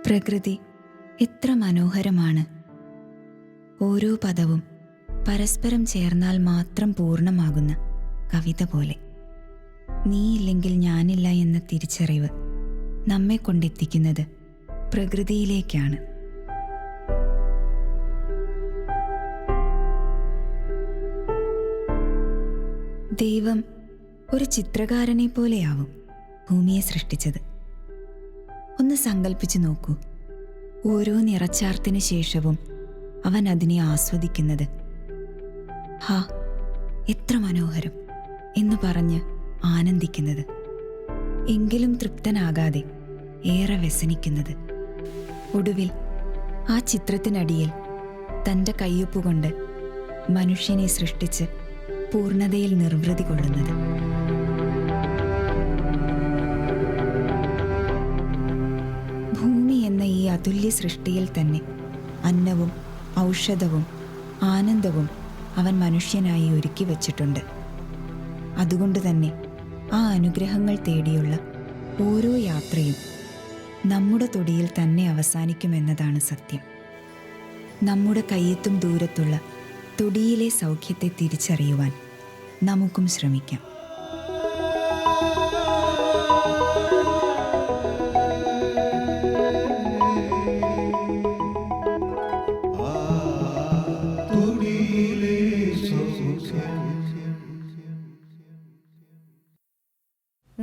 പ്രകൃതി എത്ര മനോഹരമാണ്. ഓരോ പദവും പരസ്പരം ചേർന്നാൽ മാത്രം പൂർണ്ണമാകുന്ന കവിത പോലെ. നീയില്ലെങ്കിൽ ഞാനില്ല എന്ന തിരിച്ചറിവ് നമ്മെ കൊണ്ടെത്തിക്കുന്നത് പ്രകൃതിയിലേക്കാണ്. ദൈവം ഒരു ചിത്രകാരനെ പോലെയാവും ഭൂമിയെ സൃഷ്ടിച്ചത്. ഒന്ന് സങ്കല്പിച്ചു നോക്കൂ, ഓരോ നിറച്ചാർത്തിനു ശേഷവും അവൻ അതിനെ ആസ്വദിക്കുന്നത്. ഹാ, എത്ര മനോഹരം എന്ന് പറഞ്ഞ് ആനന്ദിക്കുന്നത്. എങ്കിലും തൃപ്തനാകാതെ ഏറെ വ്യസനിക്കുന്നത്. ഒടുവിൽ ആ ചിത്രത്തിനടിയിൽ തൻ്റെ കയ്യൊപ്പുകൊണ്ട് മനുഷ്യനെ സൃഷ്ടിച്ച് പൂർണ്ണതയിൽ നിർവൃതി കൊള്ളുന്നത്. ഭൂമി എന്ന ഈ അതുല്യ സൃഷ്ടിയിൽ തന്നെ അന്നവും ഔഷധവും ആനന്ദവും അവൻ മനുഷ്യനായി ഒരുക്കി വച്ചിട്ടുണ്ട്. അതുകൊണ്ട് തന്നെ ആ അനുഗ്രഹങ്ങൾ തേടിയുള്ള ഓരോ യാത്രയും നമ്മുടെ തൊടിയിൽ തന്നെ അവസാനിക്കുമെന്നതാണ് സത്യം. നമ്മുടെ കയ്യെത്തും ദൂരത്തുള്ള തൊടിയിലെ സൗഖ്യത്തെ തിരിച്ചറിയുവാൻ നമുക്കും ശ്രമിക്കാം.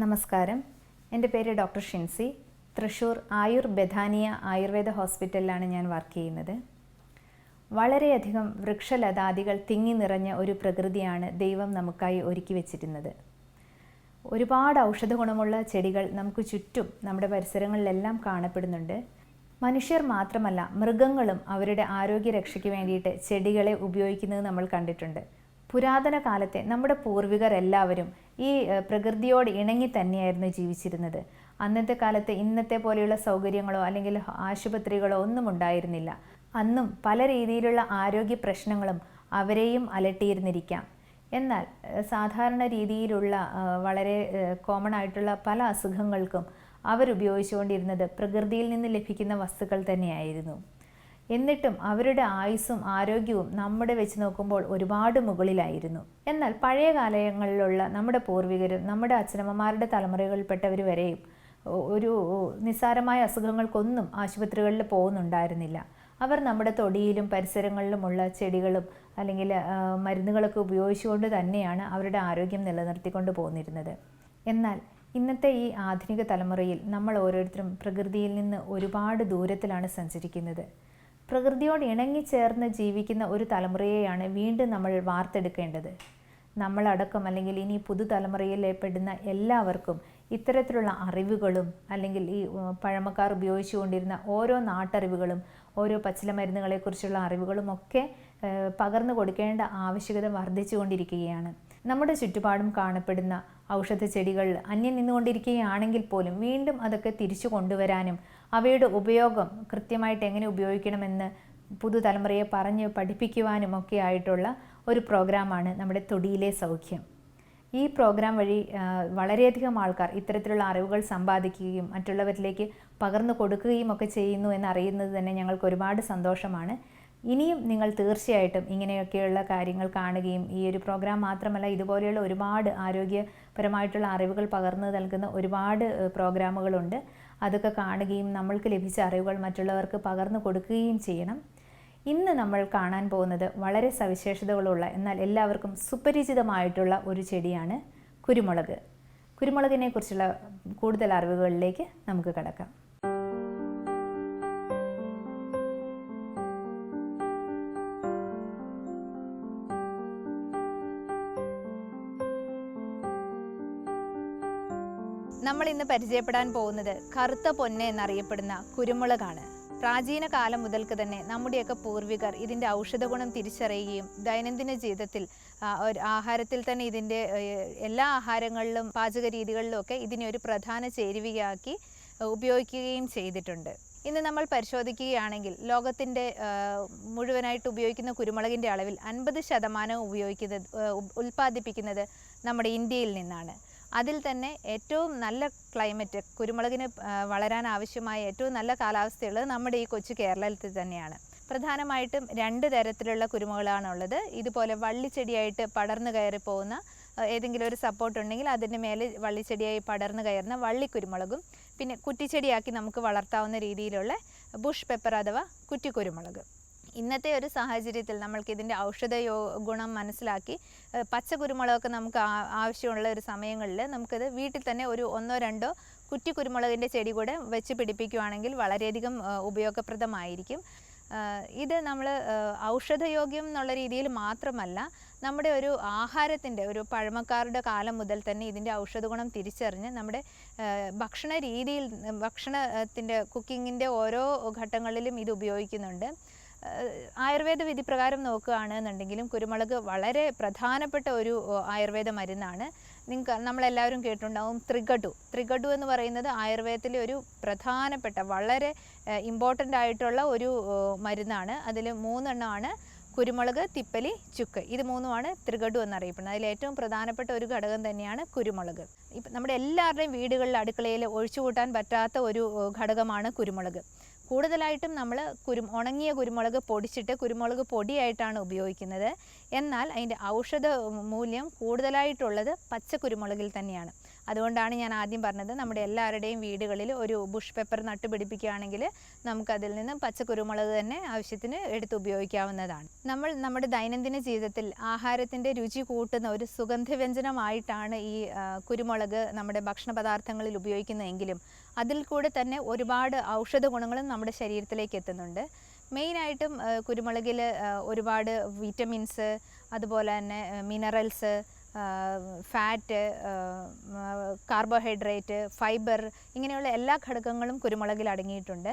നമസ്കാരം, എൻ്റെ പേര് ഡോക്ടർ ഷിൻസി. തൃശ്ശൂർ ആയുർ ബഥാനിയ ആയുർവേദ ഹോസ്പിറ്റലിലാണ് ഞാൻ വർക്ക് ചെയ്യുന്നത്. വളരെയധികം വൃക്ഷലതാദികൾ തിങ്ങി നിറഞ്ഞ ഒരു പ്രകൃതിയാണ് ദൈവം നമുക്കായി ഒരുക്കി വെച്ചിരുന്നത്. ഒരുപാട് ഔഷധ ഗുണമുള്ള ചെടികൾ നമുക്ക് ചുറ്റും നമ്മുടെ പരിസരങ്ങളിലെല്ലാം കാണപ്പെടുന്നുണ്ട്. മനുഷ്യർ മാത്രമല്ല, മൃഗങ്ങളും അവരുടെ ആരോഗ്യരക്ഷയ്ക്ക് വേണ്ടിയിട്ട് ചെടികളെ ഉപയോഗിക്കുന്നത് നമ്മൾ കണ്ടിട്ടുണ്ട്. പുരാതന കാലത്തെ നമ്മുടെ പൂർവികർ എല്ലാവരും ഈ പ്രകൃതിയോട് ഇണങ്ങി തന്നെയായിരുന്നു ജീവിച്ചിരുന്നത്. അന്നത്തെ കാലത്ത് ഇന്നത്തെ പോലെയുള്ള സൗകര്യങ്ങളോ അല്ലെങ്കിൽ ആശുപത്രികളോ ഒന്നും ഉണ്ടായിരുന്നില്ല. അന്നും പല രീതിയിലുള്ള ആരോഗ്യ പ്രശ്നങ്ങളും അവരെയും അലട്ടിയിരുന്നിരിക്കാം. എന്നാൽ സാധാരണ രീതിയിലുള്ള വളരെ കോമൺ ആയിട്ടുള്ള പല അസുഖങ്ങൾക്കും അവരുപയോഗിച്ചുകൊണ്ടിരുന്നത് പ്രകൃതിയിൽ നിന്ന് ലഭിക്കുന്ന വസ്തുക്കൾ തന്നെയായിരുന്നു. എന്നിട്ടും അവരുടെ ആയുസ്സും ആരോഗ്യവും നമ്മുടെ വെച്ച് നോക്കുമ്പോൾ ഒരുപാട് മുകളിലായിരുന്നു. എന്നാൽ പഴയ കാലങ്ങളിലുള്ള നമ്മുടെ പൂർവികരും നമ്മുടെ അച്ഛനമ്മമാരുടെ തലമുറകളിൽപ്പെട്ടവർ വരെയും ഒരു നിസ്സാരമായ അസുഖങ്ങൾക്കൊന്നും ആശുപത്രികളിൽ പോകുന്നുണ്ടായിരുന്നില്ല. അവർ നമ്മുടെ തൊടിയിലും പരിസരങ്ങളിലുമുള്ള ചെടികളും അല്ലെങ്കിൽ മരുന്നുകളൊക്കെ ഉപയോഗിച്ചുകൊണ്ട് തന്നെയാണ് അവരുടെ ആരോഗ്യം നിലനിർത്തിക്കൊണ്ട് പോന്നിരുന്നത്. എന്നാൽ ഇന്നത്തെ ഈ ആധുനിക തലമുറയിൽ നമ്മൾ ഓരോരുത്തരും പ്രകൃതിയിൽ നിന്ന് ഒരുപാട് ദൂരത്തിലാണ് സഞ്ചരിക്കുന്നത്. പ്രകൃതിയോട് ഇണങ്ങിച്ചേർന്ന് ജീവിക്കുന്ന ഒരു തലമുറയെയാണ് വീണ്ടും നമ്മൾ വാർത്തെടുക്കേണ്ടത്. നമ്മളടക്കം അല്ലെങ്കിൽ ഇനി പുതുതലമുറയിൽ പെടുന്ന എല്ലാവർക്കും ഇത്തരത്തിലുള്ള അറിവുകളും അല്ലെങ്കിൽ ഈ പഴമക്കാർ ഉപയോഗിച്ചുകൊണ്ടിരുന്ന ഓരോ നാട്ടറിവുകളും ഓരോ പച്ചില മരുന്നുകളെക്കുറിച്ചുള്ള അറിവുകളും ഒക്കെ പകർന്നു കൊടുക്കേണ്ട ആവശ്യകത വർദ്ധിച്ചുകൊണ്ടിരിക്കുകയാണ്. നമ്മുടെ ചുറ്റുപാടും കാണപ്പെടുന്ന ഔഷധ ചെടികൾ അന്യം നിന്നുകൊണ്ടിരിക്കുകയാണെങ്കിൽ പോലും വീണ്ടും അതൊക്കെ തിരിച്ചു കൊണ്ടുവരാനും അവയുടെ ഉപയോഗം കൃത്യമായിട്ട് എങ്ങനെ ഉപയോഗിക്കണമെന്ന് പുതുതലമുറയെ പറഞ്ഞ് പഠിപ്പിക്കുവാനും ഒക്കെ ആയിട്ടുള്ള ഒരു പ്രോഗ്രാമാണ് നമ്മുടെ തൊടിയിലെ സൗഖ്യം. ഈ പ്രോഗ്രാം വഴി വളരെയധികം ആൾക്കാർ ഇത്തരത്തിലുള്ള അറിവുകൾ സമ്പാദിക്കുകയും മറ്റുള്ളവരിലേക്ക് പകർന്നു കൊടുക്കുകയും ഒക്കെ ചെയ്യുന്നു എന്നറിയുന്നത് തന്നെ ഞങ്ങൾക്ക് ഒരുപാട് സന്തോഷമാണ്. ഇനിയും നിങ്ങൾ തീർച്ചയായിട്ടും ഇങ്ങനെയൊക്കെയുള്ള കാര്യങ്ങൾ കാണുകയും ഈ ഒരു പ്രോഗ്രാം മാത്രമല്ല ഇതുപോലെയുള്ള ഒരുപാട് ആരോഗ്യപരമായിട്ടുള്ള അറിവുകൾ പകർന്നു നൽകുന്ന ഒരുപാട് പ്രോഗ്രാമുകളുണ്ട്. അതൊക്കെ കാണുകയും നമ്മൾക്ക് ലഭിച്ച അറിവുകൾ മറ്റുള്ളവർക്ക് പകർന്നു കൊടുക്കുകയും ചെയ്യണം. ഇന്ന് നമ്മൾ കാണാൻ പോകുന്നത് വളരെ സവിശേഷതകളുള്ള എന്നാൽ എല്ലാവർക്കും സുപരിചിതമായിട്ടുള്ള ഒരു ചെടിയാണ് കുരുമുളക്. കുരുമുളകിനെ കുറിച്ചുള്ള കൂടുതൽ അറിവുകളിലേക്ക് നമുക്ക് കടക്കാം. നമ്മൾ ഇന്ന് പരിചയപ്പെടാൻ പോകുന്നത് കറുത്ത പൊന്ന് എന്നറിയപ്പെടുന്ന കുരുമുളകാണ്. പ്രാചീന കാലം മുതൽക്ക് തന്നെ നമ്മുടെയൊക്കെ പൂർവികർ ഇതിൻ്റെ ഔഷധ ഗുണം തിരിച്ചറിയുകയും ദൈനംദിന ജീവിതത്തിൽ ആഹാരത്തിൽ തന്നെ ഇതിൻ്റെ എല്ലാ ആഹാരങ്ങളിലും പാചക രീതികളിലും ഒക്കെ ഇതിനെ ഒരു പ്രധാന ചേരുവയാക്കി ഉപയോഗിക്കുകയും ചെയ്തിട്ടുണ്ട്. ഇന്ന് നമ്മൾ പരിശോധിക്കുകയാണെങ്കിൽ ലോകത്തിൻ്റെ മുഴുവനായിട്ട് ഉപയോഗിക്കുന്ന കുരുമുളകിൻ്റെ അളവിൽ 50% ഉൽപ്പാദിപ്പിക്കുന്നത് നമ്മുടെ ഇന്ത്യയിൽ നിന്നാണ്. അതിൽ തന്നെ ഏറ്റവും നല്ല ക്ലൈമറ്റ്, കുരുമുളകിന് വളരാൻ ആവശ്യമായ ഏറ്റവും നല്ല കാലാവസ്ഥയുള്ളത് നമ്മുടെ ഈ കൊച്ചു കേരളത്തിൽ തന്നെയാണ്. പ്രധാനമായിട്ടും 2 തരത്തിലുള്ള കുരുമുളകാണുള്ളത്. ഇതുപോലെ വള്ളിച്ചെടിയായിട്ട് പടർന്നു കയറി പോകുന്ന ഏതെങ്കിലും ഒരു സപ്പോർട്ട് ഉണ്ടെങ്കിൽ അതിൻ്റെ മേലെ വള്ളിച്ചെടിയായി പടർന്നു കയറുന്ന വള്ളിക്കുരുമുളകും, പിന്നെ കുറ്റിച്ചെടിയാക്കി നമുക്ക് വളർത്താവുന്ന രീതിയിലുള്ള ബുഷ് പെപ്പർ അഥവാ കുറ്റിക്കുരുമുളക്. ഇന്നത്തെ ഒരു സാഹചര്യത്തിൽ നമ്മൾക്ക് ഇതിൻ്റെ ഔഷധ ഗുണം മനസ്സിലാക്കി പച്ചക്കുരുമുളകൊക്കെ നമുക്ക് ആവശ്യമുള്ള ഒരു സമയങ്ങളിൽ നമുക്കത് വീട്ടിൽ തന്നെ ഒരു 1-2 കുറ്റിക്കുരുമുളകിൻ്റെ ചെടി കൂടെ വെച്ച് പിടിപ്പിക്കുകയാണെങ്കിൽ വളരെയധികം ഉപയോഗപ്രദമായിരിക്കും. ഇത് നമ്മൾ ഔഷധയോഗ്യം എന്നുള്ള രീതിയിൽ മാത്രമല്ല, നമ്മുടെ ഒരു ആഹാരത്തിൻ്റെ ഒരു പഴമക്കാരുടെ കാലം മുതൽ തന്നെ ഇതിൻ്റെ ഔഷധ ഗുണം തിരിച്ചറിഞ്ഞ് നമ്മുടെ ഭക്ഷണ രീതിയിൽ, ഭക്ഷണത്തിൻ്റെ കുക്കിങ്ങിൻ്റെ ഓരോ ഘട്ടങ്ങളിലും ഇത് ഉപയോഗിക്കുന്നുണ്ട്. ആയുർവേദ വിധി പ്രകാരം നോക്കുകയാണെന്നുണ്ടെങ്കിലും കുരുമുളക് വളരെ പ്രധാനപ്പെട്ട ഒരു ആയുർവേദ മരുന്നാണ്. നമ്മളെല്ലാവരും കേട്ടിട്ടുണ്ടാവും ത്രികടു എന്ന് പറയുന്നത് ആയുർവേദത്തിലെ ഒരു പ്രധാനപ്പെട്ട വളരെ ഇമ്പോർട്ടൻ്റ് ആയിട്ടുള്ള ഒരു മരുന്നാണ്. അതിൽ 3 എണ്ണമാണ് കുരുമുളക്, തിപ്പലി, ചുക്ക്. ഇത് 3ഉമാണ് ത്രികടു എന്നറിയപ്പെടുന്നത്. അതിൽ ഏറ്റവും പ്രധാനപ്പെട്ട ഒരു ഘടകം തന്നെയാണ് കുരുമുളക്. ഇപ്പം നമ്മുടെ എല്ലാവരുടെയും വീടുകളിൽ അടുക്കളയിൽ ഒഴിച്ചുകൂട്ടാൻ പറ്റാത്ത ഒരു ഘടകമാണ് കുരുമുളക്. കൂടുതലായിട്ടും നമ്മൾ ഉണങ്ങിയ കുരുമുളക് പൊടിച്ചിട്ട് കുരുമുളക് പൊടിയായിട്ടാണ് ഉപയോഗിക്കുന്നത്. എന്നാൽ അതിൻ്റെ ഔഷധ മൂല്യം കൂടുതലായിട്ടുള്ളത് പച്ചക്കുരുമുളകിൽ തന്നെയാണ്. അതുകൊണ്ടാണ് ഞാൻ ആദ്യം പറഞ്ഞത്, നമ്മുടെ എല്ലാവരുടെയും വീടുകളിൽ ഒരു ബുഷ് പെപ്പർ നട്ടുപിടിപ്പിക്കുകയാണെങ്കിൽ നമുക്കതിൽ നിന്ന് പച്ചക്കുരുമുളക് തന്നെ ആവശ്യത്തിന് എടുത്ത് ഉപയോഗിക്കാവുന്നതാണ്. നമ്മുടെ ദൈനംദിന ജീവിതത്തിൽ ആഹാരത്തിൻ്റെ രുചി കൂട്ടുന്ന ഒരു സുഗന്ധവ്യഞ്ജനമായിട്ടാണ് ഈ കുരുമുളക് നമ്മുടെ ഭക്ഷണ പദാർത്ഥങ്ങളിൽ ഉപയോഗിക്കുന്നതെങ്കിലും അതിൽ കൂടെ തന്നെ ഒരുപാട് ഔഷധ ഗുണങ്ങളും നമ്മുടെ ശരീരത്തിലേക്ക് എത്തുന്നുണ്ട്. മെയിനായിട്ടും കുരുമുളകിൽ ഒരുപാട് വിറ്റമിൻസ്, അതുപോലെ തന്നെ മിനറൽസ്, ഫാറ്റ്, കാർബോഹൈഡ്രേറ്റ്, ഫൈബർ, ഇങ്ങനെയുള്ള എല്ലാ ഘടകങ്ങളും കുരുമുളകിൽ അടങ്ങിയിട്ടുണ്ട്.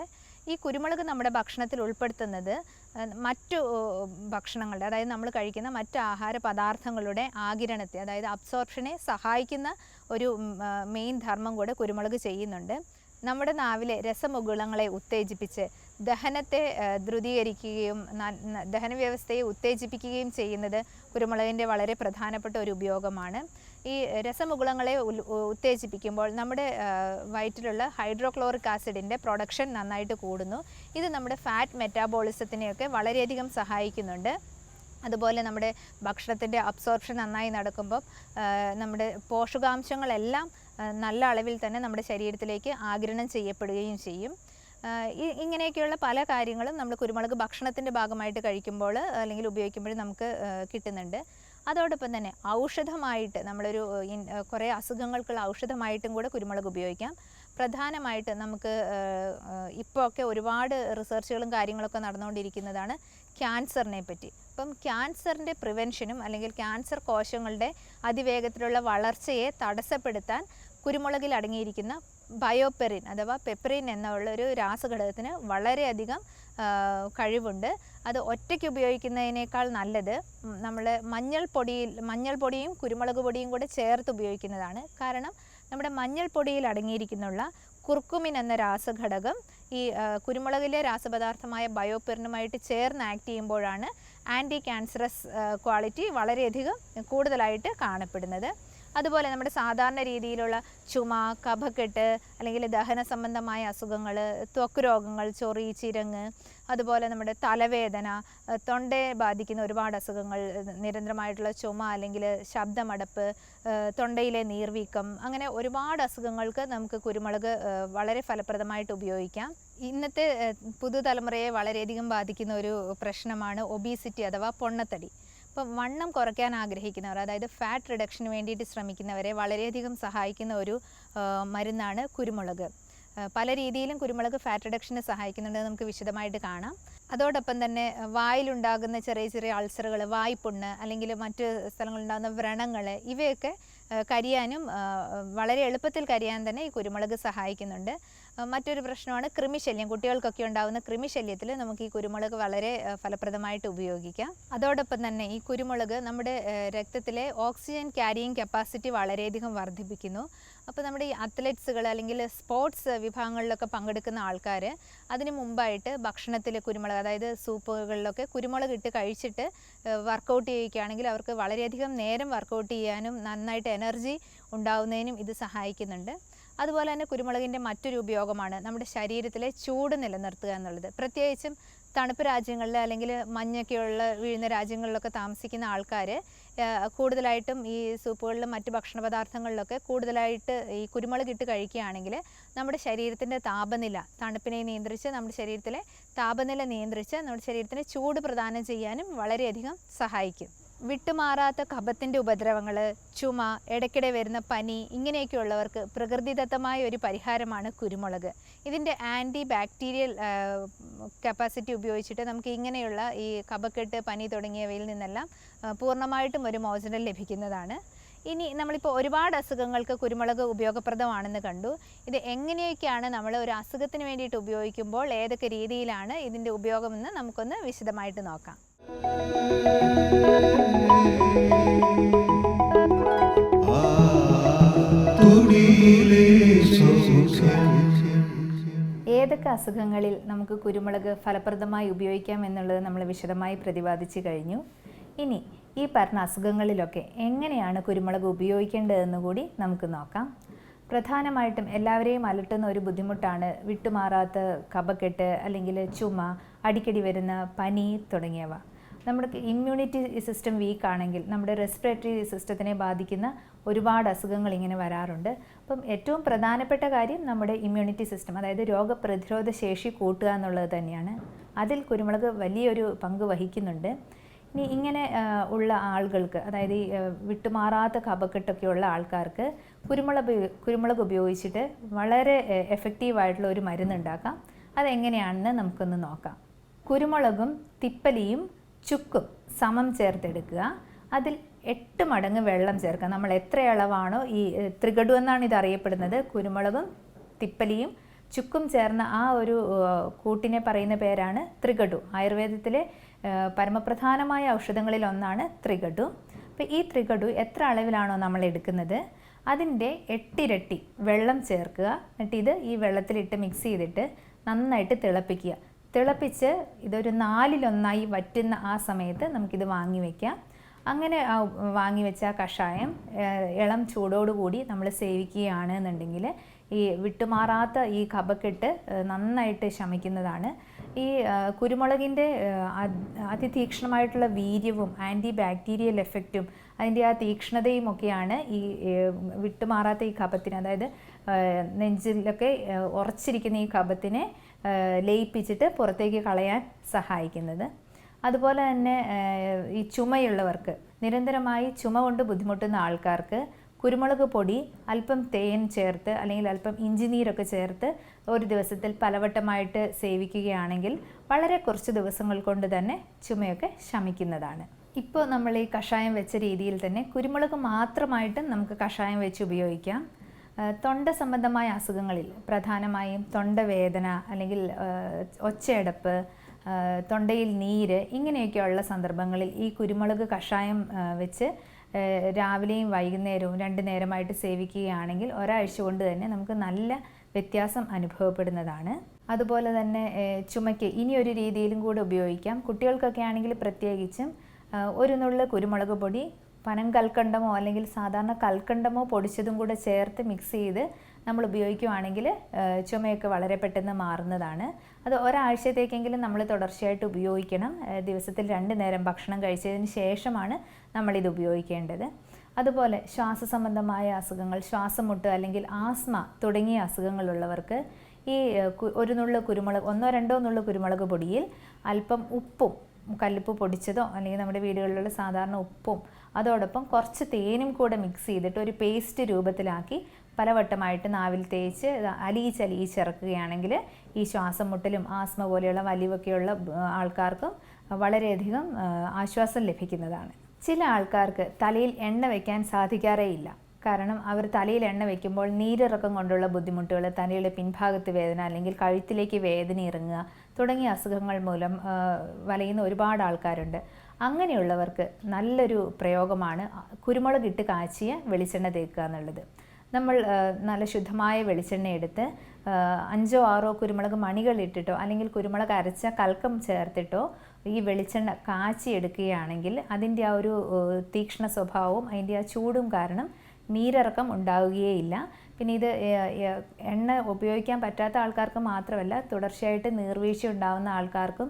ഈ കുരുമുളക് നമ്മുടെ ഭക്ഷണത്തിൽ ഉൾപ്പെടുത്തുന്നത് മറ്റു ഭക്ഷണങ്ങളുടെ, അതായത് നമ്മൾ കഴിക്കുന്ന മറ്റ് ആഹാര പദാർത്ഥങ്ങളുടെ ആഗിരണത്തെ, അതായത് അബ്സോർപ്ഷനെ സഹായിക്കുന്ന ഒരു മെയിൻ ധർമ്മം കൂടെ കുരുമുളക് ചെയ്യുന്നുണ്ട്. നമ്മുടെ നാവിലെ രസമുകുളങ്ങളെ ഉത്തേജിപ്പിച്ച് ദഹനത്തെ ദ്രുതീകരിക്കുകയും ദഹനവ്യവസ്ഥയെ ഉത്തേജിപ്പിക്കുകയും ചെയ്യുന്നത് കുരുമുളകിൻ്റെ വളരെ പ്രധാനപ്പെട്ട ഒരു ഉപയോഗമാണ്. ഈ രസമുകുളങ്ങളെ ഉത്തേജിപ്പിക്കുമ്പോൾ നമ്മുടെ വയറ്റിലുള്ള ഹൈഡ്രോക്ലോറിക് ആസിഡിൻ്റെ പ്രൊഡക്ഷൻ നന്നായിട്ട് കൂടുന്നു. ഇത് നമ്മുടെ ഫാറ്റ് മെറ്റാബോളിസത്തിനെയൊക്കെ വളരെയധികം സഹായിക്കുന്നുണ്ട്. അതുപോലെ നമ്മുടെ ഭക്ഷണത്തിൻ്റെ അബ്സോർപ്ഷൻ നന്നായി നടക്കുമ്പോൾ നമ്മുടെ പോഷകാംശങ്ങളെല്ലാം നല്ല അളവിൽ തന്നെ നമ്മുടെ ശരീരത്തിലേക്ക് ആഗിരണം ചെയ്യപ്പെടുകയും ചെയ്യും. ഇങ്ങനെയൊക്കെയുള്ള പല കാര്യങ്ങളും നമ്മൾ കുരുമുളക് ഭക്ഷണത്തിൻ്റെ ഭാഗമായിട്ട് കഴിക്കുമ്പോൾ അല്ലെങ്കിൽ ഉപയോഗിക്കുമ്പോൾ നമുക്ക് കിട്ടുന്നുണ്ട്. അതോടൊപ്പം തന്നെ ഔഷധമായിട്ട് നമ്മളൊരു കുറേ അസുഖങ്ങൾക്കുള്ള ഔഷധമായിട്ടും കൂടെ കുരുമുളക് ഉപയോഗിക്കാം. പ്രധാനമായിട്ട് നമുക്ക് ഇപ്പോൾ ഒക്കെ ഒരുപാട് റിസർച്ചുകളും കാര്യങ്ങളൊക്കെ നടന്നുകൊണ്ടിരിക്കുന്നതാണ് ക്യാൻസറിനെ പറ്റി. അപ്പം ക്യാൻസറിൻ്റെ പ്രിവെൻഷനും അല്ലെങ്കിൽ ക്യാൻസർ കോശങ്ങളുടെ അതിവേഗത്തിലുള്ള വളർച്ചയെ തടസ്സപ്പെടുത്താൻ കുരുമുളകിൽ അടങ്ങിയിരിക്കുന്ന ബയോപെറിൻ അഥവാ പെപ്പറിൻ എന്നുള്ളൊരു രാസഘടകത്തിന് വളരെയധികം കഴിവുണ്ട്. അത് ഒറ്റയ്ക്ക് ഉപയോഗിക്കുന്നതിനേക്കാൾ നല്ലത് നമ്മൾ മഞ്ഞൾപ്പൊടിയും കുരുമുളക് പൊടിയും കൂടെ ചേർത്ത് ഉപയോഗിക്കുന്നതാണ്. കാരണം നമ്മുടെ മഞ്ഞൾപ്പൊടിയിൽ അടങ്ങിയിരിക്കുന്നുള്ള കുർക്കുമിൻ എന്ന രാസഘടകം ഈ കുരുമുളകിലെ രാസപദാർത്ഥമായ ബയോപെറിനുമായിട്ട് ചേർന്ന് ആക്ട് ചെയ്യുമ്പോഴാണ് ആൻറ്റി ക്യാൻസറസ് ക്വാളിറ്റി വളരെയധികം കൂടുതലായിട്ട് കാണപ്പെടുന്നത്. അതുപോലെ നമ്മുടെ സാധാരണ രീതിയിലുള്ള ചുമ, കഫക്കെട്ട്, അല്ലെങ്കിൽ ദഹന സംബന്ധമായ അസുഖങ്ങൾ, ത്വക്ക് രോഗങ്ങൾ, ചൊറി, ചിരങ്ങ്, അതുപോലെ നമ്മുടെ തലവേദന, തൊണ്ടയെ ബാധിക്കുന്ന ഒരുപാട് അസുഖങ്ങൾ, നിരന്തരമായിട്ടുള്ള ചുമ അല്ലെങ്കിൽ ശബ്ദമടപ്പ്, തൊണ്ടയിലെ നീർവീക്കം, അങ്ങനെ ഒരുപാട് അസുഖങ്ങൾക്ക് നമുക്ക് കുരുമുളക് വളരെ ഫലപ്രദമായിട്ട് ഉപയോഗിക്കാം. ഇന്നത്തെ പുതുതലമുറയെ വളരെയധികം ബാധിക്കുന്ന ഒരു പ്രശ്നമാണ് ഒബീസിറ്റി അഥവാ പൊണ്ണത്തടി. ഇപ്പം വണ്ണം കുറയ്ക്കാൻ ആഗ്രഹിക്കുന്നവർ, അതായത് ഫാറ്റ് റിഡക്ഷന് വേണ്ടിയിട്ട് ശ്രമിക്കുന്നവരെ വളരെയധികം സഹായിക്കുന്ന ഒരു മരുന്നാണ് കുരുമുളക്. പല രീതിയിലും കുരുമുളക് ഫാറ്റ് റിഡക്ഷന് സഹായിക്കുന്നുണ്ട്, നമുക്ക് വിശദമായിട്ട് കാണാം. അതോടൊപ്പം തന്നെ വായിലുണ്ടാകുന്ന ചെറിയ ചെറിയ അൾസറുകൾ, വായ്പുണ്ണ് അല്ലെങ്കിൽ മറ്റ് സ്ഥലങ്ങളിലുണ്ടാകുന്ന വ്രണങ്ങൾ, ഇവയൊക്കെ കരിയാനും വളരെ എളുപ്പത്തിൽ കരിയാൻ തന്നെ ഈ കുരുമുളക് സഹായിക്കുന്നുണ്ട്. മറ്റൊരു പ്രശ്നമാണ് കൃമിശല്യം. കുട്ടികൾക്കൊക്കെ ഉണ്ടാകുന്ന കൃമിശല്യത്തിൽ നമുക്ക് ഈ കുരുമുളക് വളരെ ഫലപ്രദമായിട്ട് ഉപയോഗിക്കാം. അതോടൊപ്പം തന്നെ ഈ കുരുമുളക് നമ്മുടെ രക്തത്തിലെ ഓക്സിജൻ ക്യാരിയിങ് കപ്പാസിറ്റി വളരെയധികം വർദ്ധിപ്പിക്കുന്നു. അപ്പോൾ നമ്മുടെ ഈ അത്ലറ്റ്സുകൾ അല്ലെങ്കിൽ സ്പോർട്സ് വിഭാഗങ്ങളിലൊക്കെ പങ്കെടുക്കുന്ന ആൾക്കാർ അതിന് മുമ്പായിട്ട് ഭക്ഷണത്തിൽ കുരുമുളക്, അതായത് സൂപ്പുകളിലൊക്കെ കുരുമുളക് ഇട്ട് കഴിച്ചിട്ട് വർക്കൗട്ട് ചെയ്യുകയാണെങ്കിൽ അവർക്ക് വളരെയധികം നേരം വർക്കൗട്ട് ചെയ്യാനും നന്നായിട്ട് എനർജി ഉണ്ടാവുന്നതിനും ഇത് സഹായിക്കുന്നുണ്ട്. അതുപോലെ തന്നെ കുരുമുളകിൻ്റെ മറ്റൊരു ഉപയോഗമാണ് നമ്മുടെ ശരീരത്തിലെ ചൂട് നിലനിർത്തുക എന്നുള്ളത്. പ്രത്യേകിച്ചും തണുപ്പ് രാജ്യങ്ങളിൽ അല്ലെങ്കിൽ മഞ്ഞൊക്കെയുള്ള വീഴുന്ന രാജ്യങ്ങളിലൊക്കെ താമസിക്കുന്ന ആൾക്കാർ കൂടുതലായിട്ടും ഈ സൂപ്പുകളിലും മറ്റ് ഭക്ഷണ പദാർത്ഥങ്ങളിലൊക്കെ കൂടുതലായിട്ട് ഈ കുരുമുളക് ഇട്ട് കഴിക്കുകയാണെങ്കിൽ നമ്മുടെ ശരീരത്തിൻ്റെ താപനില, തണുപ്പിനെ നിയന്ത്രിച്ച് നമ്മുടെ ശരീരത്തിലെ താപനില നിയന്ത്രിച്ച് നമ്മുടെ ശരീരത്തിന് ചൂട് പ്രദാനം ചെയ്യാനും വളരെയധികം സഹായിക്കും. വിട്ടുമാറാത്ത കഫത്തിൻ്റെ ഉപദ്രവങ്ങൾ, ചുമ, ഇടയ്ക്കിടെ വരുന്ന പനി, ഇങ്ങനെയൊക്കെയുള്ളവർക്ക് പ്രകൃതിദത്തമായ ഒരു പരിഹാരമാണ് കുരുമുളക്. ഇതിൻ്റെ ആൻറ്റി ബാക്ടീരിയൽ കപ്പാസിറ്റി ഉപയോഗിച്ചിട്ട് നമുക്ക് ഇങ്ങനെയുള്ള ഈ കഫക്കെട്ട്, പനി തുടങ്ങിയവയിൽ നിന്നെല്ലാം പൂർണ്ണമായിട്ടും ഒരു മോചനം ലഭിക്കുന്നതാണ്. ഇനി നമ്മളിപ്പോൾ ഒരുപാട് അസുഖങ്ങൾക്ക് കുരുമുളക് ഉപയോഗപ്രദമാണെന്ന് കണ്ടു. ഇത് എങ്ങനെയൊക്കെയാണ് നമ്മൾ ഒരു അസുഖത്തിന് വേണ്ടിയിട്ട് ഉപയോഗിക്കുമ്പോൾ ഏതൊക്കെ രീതിയിലാണ് ഇതിൻ്റെ ഉപയോഗമെന്ന് നമുക്കൊന്ന് വിശദമായിട്ട് നോക്കാം. ഏതൊക്കെ അസുഖങ്ങളിൽ നമുക്ക് കുരുമുളക് ഫലപ്രദമായി ഉപയോഗിക്കാം എന്നുള്ളത് നമ്മൾ വിശദമായി പ്രതിപാദിച്ചു കഴിഞ്ഞു. ഇനി ഈ പറഞ്ഞ അസുഖങ്ങളിലൊക്കെ എങ്ങനെയാണ് കുരുമുളക് ഉപയോഗിക്കേണ്ടതെന്ന് കൂടി നമുക്ക് നോക്കാം. പ്രധാനമായിട്ടും എല്ലാവരെയും അലട്ടുന്ന ഒരു ബുദ്ധിമുട്ടാണ് വിട്ടുമാറാത്ത കഫക്കെട്ട് അല്ലെങ്കിൽ ചുമ, അടിക്കടി വരുന്ന പനി തുടങ്ങിയവ. നമ്മുടെ ഇമ്മ്യൂണിറ്റി സിസ്റ്റം വീക്ക് ആണെങ്കിൽ നമ്മുടെ റെസ്പിറേറ്ററി സിസ്റ്റത്തിനെ ബാധിക്കുന്ന ഒരുപാട് അസുഖങ്ങൾ ഇങ്ങനെ വരാറുണ്ട്. അപ്പം ഏറ്റവും പ്രധാനപ്പെട്ട കാര്യം നമ്മുടെ ഇമ്മ്യൂണിറ്റി സിസ്റ്റം, അതായത് രോഗപ്രതിരോധ ശേഷി കൂട്ടുക എന്നുള്ളത് തന്നെയാണ്. അതിൽ കുരുമുളക് വലിയൊരു പങ്ക് വഹിക്കുന്നുണ്ട്. ഇനി ഇങ്ങനെ ഉള്ള ആളുകൾക്ക്, അതായത് ഈ വിട്ടുമാറാത്ത കഫക്കെട്ടൊക്കെയുള്ള ആൾക്കാർക്ക് കുരുമുളക് ഉപയോഗിച്ചിട്ട് വളരെ എഫക്റ്റീവായിട്ടുള്ള ഒരു മരുന്നുണ്ടാക്കാം. അതെങ്ങനെയാണെന്ന് നമുക്കൊന്ന് നോക്കാം. കുരുമുളകും തിപ്പലിയും ചുക്കും സമം ചേർത്തെടുക്കുക. അതിൽ 8 മടങ്ങ് വെള്ളം ചേർക്കുക. നമ്മൾ എത്ര അളവാണോ, ഈ ത്രികടു എന്നാണ് ഇത് അറിയപ്പെടുന്നത്, കുരുമുളകും തിപ്പലിയും ചുക്കും ചേർന്ന ആ ഒരു കൂട്ടിനെ പറയുന്ന പേരാണ് ത്രികടു. ആയുർവേദത്തിലെ പരമപ്രധാനമായ ഔഷധങ്ങളിൽ ഒന്നാണ് ത്രികടു. അപ്പോൾ ഈ ത്രികടു എത്ര അളവിലാണോ നമ്മൾ എടുക്കുന്നത് അതിൻ്റെ 8 ഇരട്ടി വെള്ളം ചേർക്കുക. എന്നിട്ട് ഇത് ഈ വെള്ളത്തിലിട്ട് മിക്സ് ചെയ്തിട്ട് നന്നായിട്ട് തിളപ്പിക്കുക. തിളപ്പിച്ച് ഇതൊരു 4/1 വറ്റുന്ന ആ സമയത്ത് നമുക്കിത് വാങ്ങി വയ്ക്കാം. അങ്ങനെ വാങ്ങി വെച്ച ആ കഷായം ഇളം ചൂടോടുകൂടി നമ്മൾ സേവിക്കുകയാണ് എന്നുണ്ടെങ്കിൽ ഈ വിട്ടുമാറാത്ത ഈ കഫക്കെട്ട് നന്നായിട്ട് ശമിക്കുന്നതാണ്. ഈ കുരുമുളകിൻ്റെ അതിതീക്ഷ്ണമായിട്ടുള്ള വീര്യവും ആൻറ്റി ബാക്ടീരിയൽ എഫക്റ്റും അതിൻ്റെ ആ തീക്ഷ്ണതയും ഒക്കെയാണ് ഈ വിട്ടുമാറാത്ത ഈ കഫത്തിന്, അതായത് നെഞ്ചിലൊക്കെ ഉറച്ചിരിക്കുന്ന ഈ കഫത്തിനെ ലയിപ്പിച്ചിട്ട് പുറത്തേക്ക് കളയാൻ സഹായിക്കുന്നത്. അതുപോലെ തന്നെ ഈ ചുമയുള്ളവർക്ക്, നിരന്തരമായി ചുമ കൊണ്ട് ബുദ്ധിമുട്ടുന്ന ആൾക്കാർക്ക് കുരുമുളക് പൊടി അല്പം തേൻ ചേർത്ത് അല്ലെങ്കിൽ അല്പം ഇഞ്ചിനീരൊക്കെ ചേർത്ത് ഒരു ദിവസത്തിൽ പലവട്ടമായിട്ട് സേവിക്കുകയാണെങ്കിൽ വളരെ കുറച്ച് ദിവസങ്ങൾ കൊണ്ട് തന്നെ ചുമയൊക്കെ ശമിക്കുന്നതാണ്. ഇപ്പോൾ നമ്മൾ ഈ കഷായം വെച്ച രീതിയിൽ തന്നെ കുരുമുളക് മാത്രമായിട്ടും നമുക്ക് കഷായം വെച്ച് ഉപയോഗിക്കാം. തൊണ്ട സംബന്ധമായ അസുഖങ്ങളിൽ, പ്രധാനമായും തൊണ്ടവേദന അല്ലെങ്കിൽ ഒച്ചയടപ്പ്, തൊണ്ടയിൽ നീര്, ഇങ്ങനെയൊക്കെയുള്ള സന്ദർഭങ്ങളിൽ ഈ കുരുമുളക് കഷായം വെച്ച് രാവിലെയും വൈകുന്നേരവും 2 നേരമായിട്ട് സേവിക്കുകയാണെങ്കിൽ ഒരാഴ്ച കൊണ്ട് തന്നെ നമുക്ക് നല്ല വ്യത്യാസം അനുഭവപ്പെടുന്നതാണ്. അതുപോലെ തന്നെ ചുമയ്ക്ക് ഇനിയൊരു രീതിയിലും കൂടെ ഉപയോഗിക്കാം. കുട്ടികൾക്കൊക്കെ ആണെങ്കിൽ പ്രത്യേകിച്ചും ഒരു നുള്ള് കുരുമുളക് പൊടി പനം കൽക്കണ്ടമോ അല്ലെങ്കിൽ സാധാരണ കൽക്കണ്ടമോ പൊടിച്ചതും കൂടെ ചേർത്ത് മിക്സ് ചെയ്ത് നമ്മൾ ഉപയോഗിക്കുകയാണെങ്കിൽ ചുമയൊക്കെ വളരെ പെട്ടെന്ന് മാറുന്നതാണ്. അത് ഒരാഴ്ചത്തേക്കെങ്കിലും നമ്മൾ തുടർച്ചയായിട്ട് ഉപയോഗിക്കണം. ദിവസത്തിൽ 2 നേരം ഭക്ഷണം കഴിച്ചതിന് ശേഷമാണ് നമ്മളിത് ഉപയോഗിക്കേണ്ടത്. അതുപോലെ ശ്വാസ സംബന്ധമായ അസുഖങ്ങൾ, ശ്വാസമുട്ട് അല്ലെങ്കിൽ ആസ്മ തുടങ്ങിയ അസുഖങ്ങളുള്ളവർക്ക് ഈ ഒരു നുള്ള് കുരുമുളക്, 1-2 നുള്ള് കുരുമുളക് പൊടിയിൽ അല്പം ഉപ്പും, കല്ലുപ്പ് പൊടിച്ചതോ അല്ലെങ്കിൽ നമ്മുടെ വീടുകളിലുള്ള സാധാരണ ഉപ്പും അതോടൊപ്പം കുറച്ച് തേനും കൂടെ മിക്സ് ചെയ്തിട്ട് ഒരു പേസ്റ്റ് രൂപത്തിലാക്കി പലവട്ടമായിട്ട് നാവിൽ തേച്ച് അലിയിച്ചിറക്കുകയാണെങ്കിൽ ഈ ശ്വാസം മുട്ടലും ആസ്മ പോലെയുള്ള വലിവൊക്കെയുള്ള ആൾക്കാർക്കും വളരെയധികം ആശ്വാസം ലഭിക്കുന്നതാണ്. ചില ആൾക്കാർക്ക് തലയിൽ എണ്ണ വയ്ക്കാൻ സാധിക്കാറേ ഇല്ല. കാരണം അവർ തലയിൽ എണ്ണ വയ്ക്കുമ്പോൾ നീരിറക്കം കൊണ്ടുള്ള ബുദ്ധിമുട്ടുകൾ, തലയുടെ പിൻഭാഗത്ത് വേദന അല്ലെങ്കിൽ കഴുത്തിലേക്ക് വേദന ഇറങ്ങുക തുടങ്ങിയ അസുഖങ്ങൾ മൂലം വലയുന്ന ഒരുപാട് ആൾക്കാരുണ്ട്. അങ്ങനെയുള്ളവർക്ക് നല്ലൊരു പ്രയോഗമാണ് കുരുമുളക് ഇട്ട് കാച്ചിയ വെളിച്ചെണ്ണ തേക്കുക എന്നുള്ളത്. നമ്മൾ നല്ല ശുദ്ധമായ വെളിച്ചെണ്ണ എടുത്ത് 5-6 കുരുമുളക് മണികളിട്ടിട്ടോ അല്ലെങ്കിൽ കുരുമുളക് അരച്ച കൽക്കം ചേർത്തിട്ടോ ഈ വെളിച്ചെണ്ണ കാച്ചിയെടുക്കുകയാണെങ്കിൽ അതിൻ്റെ ആ ഒരു തീക്ഷ്ണ സ്വഭാവവും അതിൻ്റെ ആ ചൂടും കാരണം നീരിറക്കം ഉണ്ടാവുകയേയില്ല. പിന്നെ ഇത് എണ്ണ ഉപയോഗിക്കാൻ പറ്റാത്ത ആൾക്കാർക്ക് മാത്രമല്ല, തുടർച്ചയായിട്ട് നീർവീഴ്ച ഉണ്ടാകുന്ന ആൾക്കാർക്കും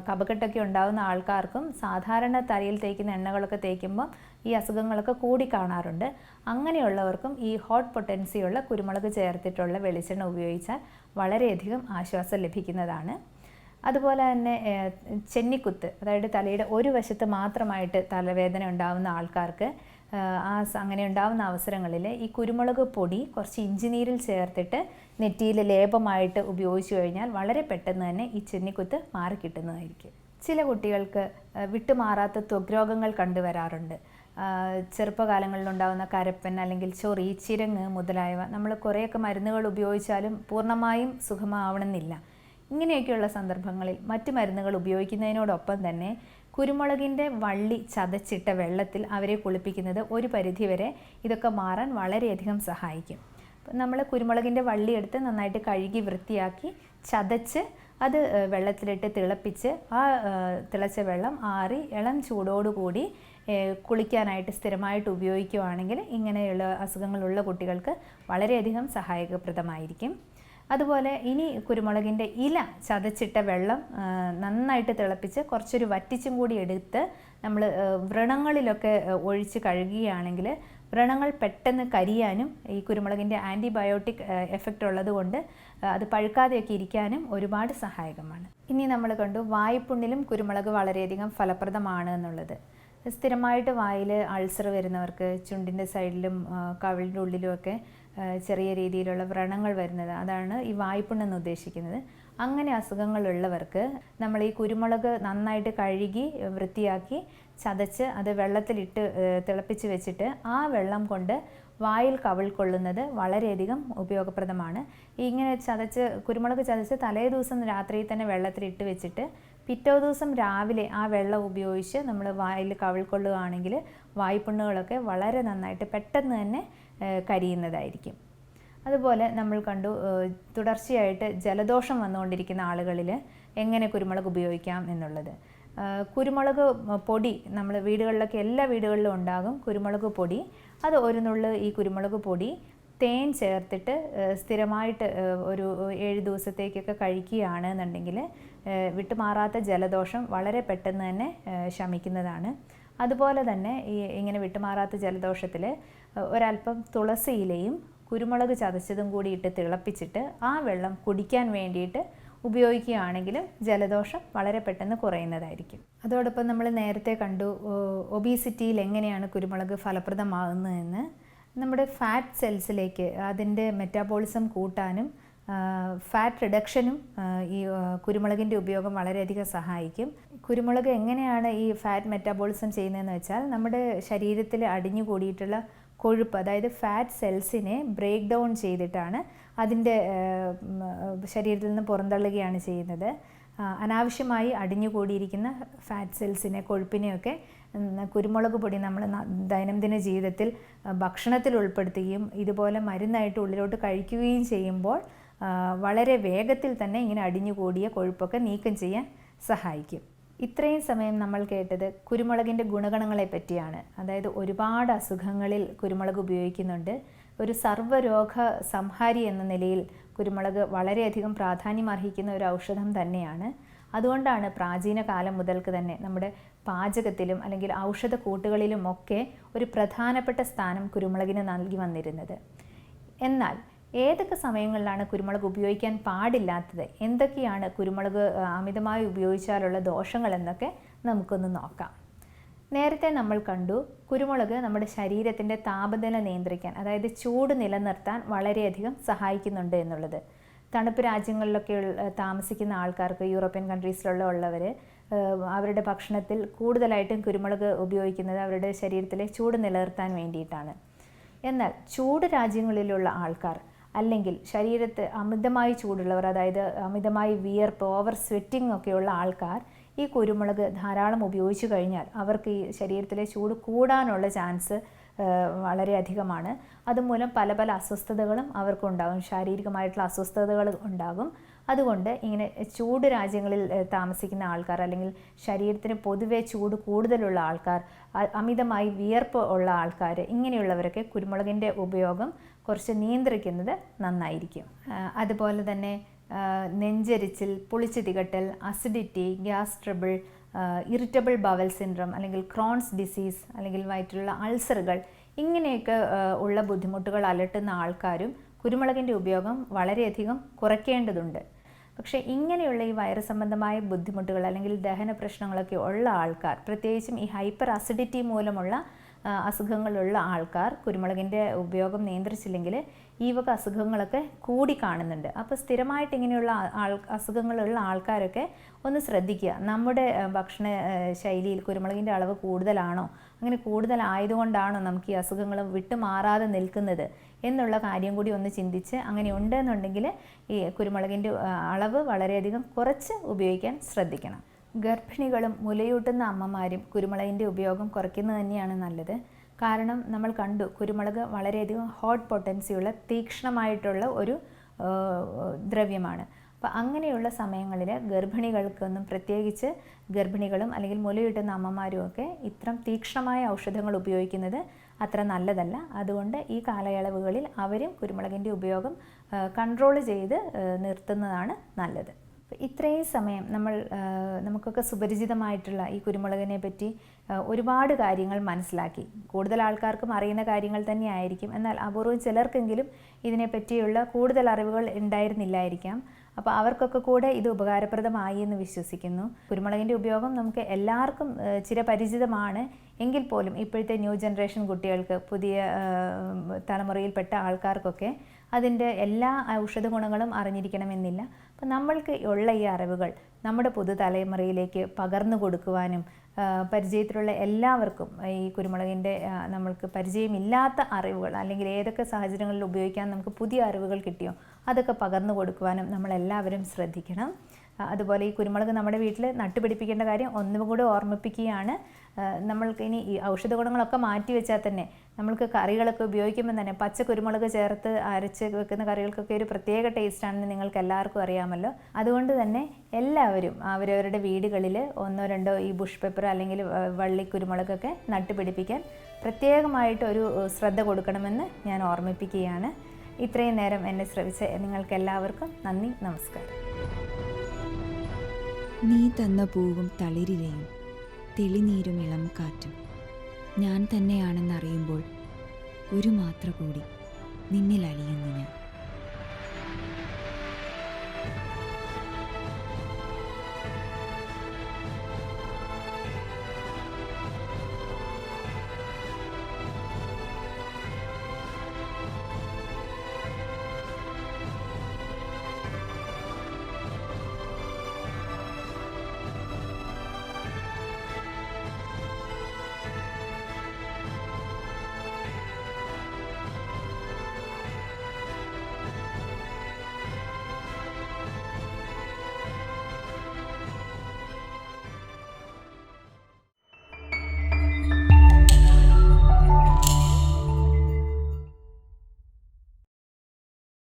കഫക്കെട്ടൊക്കെ ഉണ്ടാകുന്ന ആൾക്കാർക്കും സാധാരണ തലയിൽ തേക്കുന്ന എണ്ണകളൊക്കെ തേക്കുമ്പോൾ ഈ അസുഖങ്ങളൊക്കെ കൂടി കാണാറുണ്ട്. അങ്ങനെയുള്ളവർക്കും ഈ ഹോട്ട് പൊട്ടൻസിയുള്ള കുരുമുളക് ചേർത്തിട്ടുള്ള വെളിച്ചെണ്ണ ഉപയോഗിച്ചാൽ വളരെയധികം ആശ്വാസം ലഭിക്കുന്നതാണ്. അതുപോലെ തന്നെ ചെന്നിക്കുത്ത്, അതായത് തലയുടെ ഒരു വശത്ത് മാത്രമായിട്ട് തലവേദന ഉണ്ടാകുന്ന ആൾക്കാർക്ക് അങ്ങനെ ഉണ്ടാകുന്ന അവസരങ്ങളിൽ ഈ കുരുമുളക് പൊടി കുറച്ച് ഇഞ്ചിനീരിൽ ചേർത്തിട്ട് നെറ്റിയിൽ ലേപമായിട്ട് ഉപയോഗിച്ചു കഴിഞ്ഞാൽ വളരെ പെട്ടെന്ന് തന്നെ ഈ ചെന്നിക്കുത്ത് മാറിക്കിട്ടുന്നതായിരിക്കും. ചില കുട്ടികൾക്ക് വിട്ടുമാറാത്ത ത്വഗ്രോഗങ്ങൾ കണ്ടുവരാറുണ്ട്. ചെറുപ്പകാലങ്ങളിലുണ്ടാകുന്ന കരപ്പൻ അല്ലെങ്കിൽ ചൊറി, ചിരങ്ങ് മുതലായവ നമ്മൾ കുറേയൊക്കെ മരുന്നുകൾ ഉപയോഗിച്ചാലും പൂർണ്ണമായും സുഖമാവണമെന്നില്ല. ഇങ്ങനെയൊക്കെയുള്ള സന്ദർഭങ്ങളിൽ മറ്റ് മരുന്നുകൾ ഉപയോഗിക്കുന്നതിനോടൊപ്പം തന്നെ കുരുമുളകിൻ്റെ വള്ളി ചതച്ചിട്ട വെള്ളത്തിൽ അവരെ കുളിപ്പിക്കുന്നത് ഒരു പരിധിവരെ ഇതൊക്കെ മാറാൻ വളരെയധികം സഹായിക്കും. നമ്മൾ കുരുമുളകിൻ്റെ വള്ളി എടുത്ത് നന്നായിട്ട് കഴുകി വൃത്തിയാക്കി ചതച്ച് അത് വെള്ളത്തിലിട്ട് തിളപ്പിച്ച് ആ തിളച്ച വെള്ളം ആറി ഇളം ചൂടോടുകൂടി കുളിക്കാനായിട്ട് സ്ഥിരമായിട്ട് ഉപയോഗിക്കുകയാണെങ്കിൽ ഇങ്ങനെയുള്ള അസുഖങ്ങളുള്ള കുട്ടികൾക്ക് വളരെയധികം സഹായകപ്രദമായിരിക്കും. അതുപോലെ ഇനി കുരുമുളകിൻ്റെ ഇല ചതച്ചിട്ട വെള്ളം നന്നായിട്ട് തിളപ്പിച്ച് കുറച്ചൊരു വറ്റിച്ചും കൂടി എടുത്ത് നമ്മൾ വ്രണങ്ങളിലൊക്കെ ഒഴിച്ച് കഴുകുകയാണെങ്കിൽ വ്രണങ്ങൾ പെട്ടെന്ന് കരിയാനും ഈ കുരുമുളകിൻ്റെ ആൻറ്റിബയോട്ടിക് എഫക്റ്റ് ഉള്ളതുകൊണ്ട് അത് പഴുക്കാതെയൊക്കെ ഇരിക്കാനും ഒരുപാട് സഹായകമാണ്. ഇനി നമ്മൾ കണ്ടു വായ്പുണ്ണിലും കുരുമുളക് വളരെയധികം ഫലപ്രദമാണ് എന്നുള്ളത്. സ്ഥിരമായിട്ട് വായിൽ അൾസർ വരുന്നവർക്ക് ചുണ്ടിൻ്റെ സൈഡിലും കവിളിൻ്റെ ഉള്ളിലുമൊക്കെ ചെറിയ രീതിയിലുള്ള വ്രണങ്ങൾ വരുന്നത്, അതാണ് ഈ വായ്പുണ്ണെന്ന് ഉദ്ദേശിക്കുന്നത്. അങ്ങനെ അസുഖങ്ങളുള്ളവർക്ക് നമ്മൾ ഈ കുരുമുളക് നന്നായിട്ട് കഴുകി വൃത്തിയാക്കി ചതച്ച് അത് വെള്ളത്തിലിട്ട് തിളപ്പിച്ച് വെച്ചിട്ട് ആ വെള്ളം കൊണ്ട് വായിൽ കവിൾ കൊള്ളുന്നത് വളരെയധികം ഉപയോഗപ്രദമാണ്. ഇങ്ങനെ കുരുമുളക് ചതച്ച് തലേ ദിവസം രാത്രിയിൽ തന്നെ വെള്ളത്തിലിട്ട് വെച്ചിട്ട് പിറ്റേ ദിവസം രാവിലെ ആ വെള്ളം ഉപയോഗിച്ച് നമ്മൾ വായിൽ കവിൾ കൊള്ളുകയാണെങ്കിൽ വായ്പുണ്ണുകളൊക്കെ വളരെ നന്നായിട്ട് പെട്ടെന്ന് തന്നെ കരിയുന്നതായിരിക്കും. അതുപോലെ നമ്മൾ കണ്ടു തുടർച്ചയായിട്ട് ജലദോഷം വന്നുകൊണ്ടിരിക്കുന്ന ആളുകളിൽ എങ്ങനെ കുരുമുളക് ഉപയോഗിക്കാം എന്നുള്ളത്. കുരുമുളക് പൊടി നമ്മൾ വീടുകളിലൊക്കെ എല്ലാ വീടുകളിലും ഉണ്ടാകും കുരുമുളക് പൊടി. അത് ഒരു നുള്ള് ഈ കുരുമുളക് പൊടി തേൻ ചേർത്തിട്ട് സ്ഥിരമായിട്ട് ഒരു 7 ദിവസത്തേക്കൊക്കെ കഴിക്കുകയാണെന്നുണ്ടെങ്കിൽ വിട്ടുമാറാത്ത ജലദോഷം വളരെ പെട്ടെന്ന് തന്നെ ശമിക്കുന്നതാണ്. അതുപോലെ തന്നെ ഇങ്ങനെ വിട്ടുമാറാത്ത ജലദോഷത്തിൽ ഒരല്പം തുളസി ഇലയും കുരുമുളക് ചതച്ചതും കൂടി ഇട്ട് തിളപ്പിച്ചിട്ട് ആ വെള്ളം കുടിക്കാൻ വേണ്ടിയിട്ട് ഉപയോഗിക്കുകയാണെങ്കിലും ജലദോഷം വളരെ പെട്ടെന്ന് കുറയുന്നതായിരിക്കും. അതോടൊപ്പം നമ്മൾ നേരത്തെ കണ്ടു ഒബീസിറ്റിയിൽ എങ്ങനെയാണ് കുരുമുളക് ഫലപ്രദമാകുന്നതെന്ന്. നമ്മുടെ ഫാറ്റ് സെൽസിലേക്ക് അതിൻ്റെ മെറ്റാബോളിസം കൂട്ടാനും ഫാറ്റ് റിഡക്ഷനും ഈ കുരുമുളകിൻ്റെ ഉപയോഗം വളരെയധികം സഹായിക്കും. കുരുമുളക് എങ്ങനെയാണ് ഈ ഫാറ്റ് മെറ്റാബോളിസം ചെയ്യുന്നതെന്ന് വെച്ചാൽ നമ്മുടെ ശരീരത്തിൽ അടിഞ്ഞു കൂടിയിട്ടുള്ള കൊഴുപ്പ്, അതായത് ഫാറ്റ് സെൽസിനെ ബ്രേക്ക് ഡൗൺ ചെയ്തിട്ടാണ് അതിൻ്റെ ശരീരത്തിൽ നിന്ന് പുറന്തള്ളുകയാണ് ചെയ്യുന്നത്. അനാവശ്യമായി അടിഞ്ഞുകൂടിയിരിക്കുന്ന ഫാറ്റ് സെൽസിനെ, കൊഴുപ്പിനെയൊക്കെ കുരുമുളക് പൊടി നമ്മൾ ദൈനംദിന ജീവിതത്തിൽ ഭക്ഷണത്തിൽ ഉൾപ്പെടുത്തുകയും ഇതുപോലെ മരുന്നായിട്ട് ഉള്ളിലോട്ട് കഴിക്കുകയും ചെയ്യുമ്പോൾ വളരെ വേഗത്തിൽ തന്നെ ഇങ്ങനെ അടിഞ്ഞുകൂടിയ കൊഴുപ്പൊക്കെ നീക്കം ചെയ്യാൻ സഹായിക്കും. ഇത്രയും സമയം നമ്മൾ കേട്ടത് കുരുമുളകിൻ്റെ ഗുണഗണങ്ങളെ പറ്റിയാണ്. അതായത് ഒരുപാട് അസുഖങ്ങളിൽ കുരുമുളക് ഉപയോഗിക്കുന്നുണ്ട്. ഒരു സർവ്വരോഗ സംഹാരി എന്ന നിലയിൽ കുരുമുളക് വളരെയധികം പ്രാധാന്യം അർഹിക്കുന്ന ഒരു ഔഷധം തന്നെയാണ്. അതുകൊണ്ടാണ് പ്രാചീന കാലം മുതൽക്ക് തന്നെ നമ്മുടെ പാചകത്തിലും അല്ലെങ്കിൽ ഔഷധ കൂട്ടുകളിലുമൊക്കെ ഒരു പ്രധാനപ്പെട്ട സ്ഥാനം കുരുമുളകിന് നൽകി വന്നിരുന്നത്. എന്നാൽ ഏതൊക്കെ സമയങ്ങളിലാണ് കുരുമുളക് ഉപയോഗിക്കാൻ പാടില്ലാത്തത്, എന്തൊക്കെയാണ് കുരുമുളക് അമിതമായി ഉപയോഗിച്ചാലുള്ള ദോഷങ്ങൾ എന്നൊക്കെ നമുക്കൊന്ന് നോക്കാം. നേരത്തെ നമ്മൾ കണ്ടു കുരുമുളക് നമ്മുടെ ശരീരത്തിൻ്റെ താപനില നിയന്ത്രിക്കാൻ, അതായത് ചൂട് നിലനിർത്താൻ വളരെയധികം സഹായിക്കുന്നുണ്ട് എന്നുള്ളത്. തണുപ്പ് രാജ്യങ്ങളിലൊക്കെ താമസിക്കുന്ന ആൾക്കാർക്ക്, യൂറോപ്യൻ കൺട്രീസിലുള്ളവർ അവരുടെ ഭക്ഷണത്തിൽ കൂടുതലായിട്ടും കുരുമുളക് ഉപയോഗിക്കുന്നത് അവരുടെ ശരീരത്തിലെ ചൂട് നിലനിർത്താൻ വേണ്ടിയിട്ടാണ്. എന്നാൽ ചൂട് രാജ്യങ്ങളിലുള്ള ആൾക്കാർ അല്ലെങ്കിൽ ശരീരത്ത് അമിതമായി ചൂടുള്ളവർ, അതായത് അമിതമായി വിയർപ്പ്, ഓവർ സ്വെറ്റിംഗ് ഒക്കെയുള്ള ആൾക്കാർ ഈ കുരുമുളക് ധാരാളം ഉപയോഗിച്ചു കഴിഞ്ഞാൽ അവർക്ക് ഈ ശരീരത്തിലെ ചൂട് കൂടാനുള്ള ചാൻസ് വളരെ അധികമാണ്. അതുമൂലം പല പല അസ്വസ്ഥതകളും അവർക്കുണ്ടാകും, ശാരീരികമായിട്ടുള്ള അസ്വസ്ഥതകൾ ഉണ്ടാകും. അതുകൊണ്ട് ഇങ്ങനെ ചൂട് രാജ്യങ്ങളിൽ താമസിക്കുന്ന ആൾക്കാർ, അല്ലെങ്കിൽ ശരീരത്തിന് പൊതുവെ ചൂട് കൂടുതലുള്ള ആൾക്കാർ, അമിതമായി വിയർപ്പ് ഉള്ള ആൾക്കാർ, ഇങ്ങനെയുള്ളവരൊക്കെ കുരുമുളകിൻ്റെ ഉപയോഗം കുറച്ച് നിയന്ത്രിക്കുന്നത് നന്നായിരിക്കും. അതുപോലെ തന്നെ നെഞ്ചരിച്ചിൽ, പുളിച്ചു തികട്ടൽ, acidity, gas trouble, irritable bowel syndrome അല്ലെങ്കിൽ ക്രോൺസ് ഡിസീസ് അല്ലെങ്കിൽ വയറ്റിലുള്ള അൾസറുകൾ, ഇങ്ങനെയൊക്കെ ഉള്ള ബുദ്ധിമുട്ടുകൾ അലട്ടുന്ന ആൾക്കാരും കുരുമുളകിൻ്റെ ഉപയോഗം വളരെയധികം കുറയ്ക്കേണ്ടതുണ്ട്. പക്ഷേ ഇങ്ങനെയുള്ള ഈ വയറ് സംബന്ധമായ ബുദ്ധിമുട്ടുകൾ അല്ലെങ്കിൽ ദഹന പ്രശ്നങ്ങളൊക്കെ ഉള്ള ആൾക്കാർ, പ്രത്യേകിച്ചും ഈ ഹൈപ്പർ അസിഡിറ്റി മൂലമുള്ള അസുഖങ്ങളുള്ള ആൾക്കാർ കുരുമുളകിൻ്റെ ഉപയോഗം നിയന്ത്രിച്ചില്ലെങ്കിൽ ഈ വക അസുഖങ്ങളൊക്കെ കൂടി കാണുന്നുണ്ട്. അപ്പോൾ സ്ഥിരമായിട്ട് ഇങ്ങനെയുള്ള അസുഖങ്ങളുള്ള ആൾക്കാരൊക്കെ ഒന്ന് ശ്രദ്ധിക്കുക. നമ്മുടെ ഭക്ഷണ ശൈലിയിൽ കുരുമുളകിൻ്റെ അളവ് കൂടുതലാണോ, അങ്ങനെ കൂടുതലായതുകൊണ്ടാണോ നമുക്ക് ഈ അസുഖങ്ങൾ വിട്ടുമാറാതെ നിൽക്കുന്നത് എന്നുള്ള കാര്യം കൂടി ഒന്ന് ചിന്തിച്ച്, അങ്ങനെ ഉണ്ടെന്നുണ്ടെങ്കിൽ ഈ കുരുമുളകിൻ്റെ അളവ് വളരെയധികം കുറച്ച് ഉപയോഗിക്കാൻ ശ്രദ്ധിക്കണം. ഗർഭിണികളും മുലയൂട്ടുന്ന അമ്മമാരും കുരുമുളകിൻ്റെ ഉപയോഗം കുറയ്ക്കുന്നത് തന്നെയാണ് നല്ലത്. കാരണം നമ്മൾ കണ്ടു, കുരുമുളക് വളരെയധികം ഹോട്ട് പൊട്ടൻസിയുള്ള തീക്ഷ്ണമായിട്ടുള്ള ഒരു ദ്രവ്യമാണ്. അപ്പോൾ അങ്ങനെയുള്ള സമയങ്ങളിൽ ഗർഭിണികൾക്കൊന്നും, പ്രത്യേകിച്ച് ഗർഭിണികളും അല്ലെങ്കിൽ മുലയൂട്ടുന്ന അമ്മമാരും ഒക്കെ ഇത്തരം തീക്ഷ്ണമായ ഔഷധങ്ങൾ ഉപയോഗിക്കുന്നത് അത്ര നല്ലതല്ല. അതുകൊണ്ട് ഈ കാലയളവുകളിൽ അവരും കുരുമുളകിൻ്റെ ഉപയോഗം കൺട്രോൾ ചെയ്ത് നിർത്തുന്നതാണ് നല്ലത്. ഇത്രയും സമയം നമുക്കൊക്കെ സുപരിചിതമായിട്ടുള്ള ഈ കുരുമുളകിനെ പറ്റി ഒരുപാട് കാര്യങ്ങൾ മനസ്സിലാക്കി. കൂടുതൽ ആൾക്കാർക്കും അറിയുന്ന കാര്യങ്ങൾ തന്നെ ആയിരിക്കും, എന്നാൽ അപൂർവം ചിലർക്കെങ്കിലും ഇതിനെപ്പറ്റിയുള്ള കൂടുതൽ അറിവുകൾ ഉണ്ടായിരുന്നില്ലായിരിക്കാം. അപ്പോൾ അവർക്കൊക്കെ കൂടെ ഇത് ഉപകാരപ്രദമായി എന്ന് വിശ്വസിക്കുന്നു. കുരുമുളകിൻ്റെ ഉപയോഗം നമുക്ക് എല്ലാവർക്കും ചിരപരിചിതമാണ്. എങ്കിൽ പോലും ഇപ്പോഴത്തെ ന്യൂ ജനറേഷൻ കുട്ടികൾക്ക്, പുതിയ തലമുറയിൽപ്പെട്ട ആൾക്കാർക്കൊക്കെ അതിൻ്റെ എല്ലാ ഔഷധ ഗുണങ്ങളും അറിഞ്ഞിരിക്കണമെന്നില്ല. അപ്പം നമ്മൾക്ക് ഉള്ള ഈ അറിവുകൾ നമ്മുടെ പുതുതലമുറയിലേക്ക് പകർന്നു കൊടുക്കുവാനും, പരിചയത്തിലുള്ള എല്ലാവർക്കും ഈ കുരുമുളകിൻ്റെ നമ്മൾക്ക് പരിചയമില്ലാത്ത അറിവുകൾ, അല്ലെങ്കിൽ ഏതൊക്കെ സാഹചര്യങ്ങളിൽ ഉപയോഗിക്കാൻ നമുക്ക് പുതിയ അറിവുകൾ കിട്ടിയോ അതൊക്കെ പകർന്നു കൊടുക്കുവാനും നമ്മളെല്ലാവരും ശ്രദ്ധിക്കണം. അതുപോലെ ഈ കുരുമുളക് നമ്മുടെ വീട്ടിൽ നട്ടുപിടിപ്പിക്കേണ്ട കാര്യം ഒന്നും കൂടെ ഓർമ്മിപ്പിക്കുകയാണ്. നമ്മൾക്ക് ഇനി ഈ ഔഷധ ഗുണങ്ങളൊക്കെ മാറ്റി വെച്ചാൽ തന്നെ നമ്മൾക്ക് കറികളൊക്കെ ഉപയോഗിക്കുമ്പോൾ തന്നെ പച്ച കുരുമുളക് ചേർത്ത് അരച്ച് വെക്കുന്ന കറികൾക്കൊക്കെ ഒരു പ്രത്യേക ടേസ്റ്റാണെന്ന് നിങ്ങൾക്ക് എല്ലാവർക്കും അറിയാമല്ലോ. അതുകൊണ്ട് തന്നെ എല്ലാവരും അവരവരുടെ വീടുകളിൽ ഒന്നോ രണ്ടോ ഈ ബുഷ് പെപ്പർ അല്ലെങ്കിൽ വള്ളി കുരുമുളകൊക്കെ നട്ടുപിടിപ്പിക്കാൻ പ്രത്യേകമായിട്ടൊരു ശ്രദ്ധ കൊടുക്കണമെന്ന് ഞാൻ ഓർമ്മിപ്പിക്കുകയാണ്. ഇത്രയും നേരം എന്നെ ശ്രവിച്ച നിങ്ങൾക്കെല്ലാവർക്കും നന്ദി, നമസ്കാരം. നീ തന്ന പൂവും തളിരിലയും തെളിനീരും ഇളം കാറ്റും ഞാൻ തന്നെയാണെന്നറിയുമ്പോൾ ഒരു മാത്ര കൂടി നിന്നിൽ അലിയുന്നു ഞാൻ.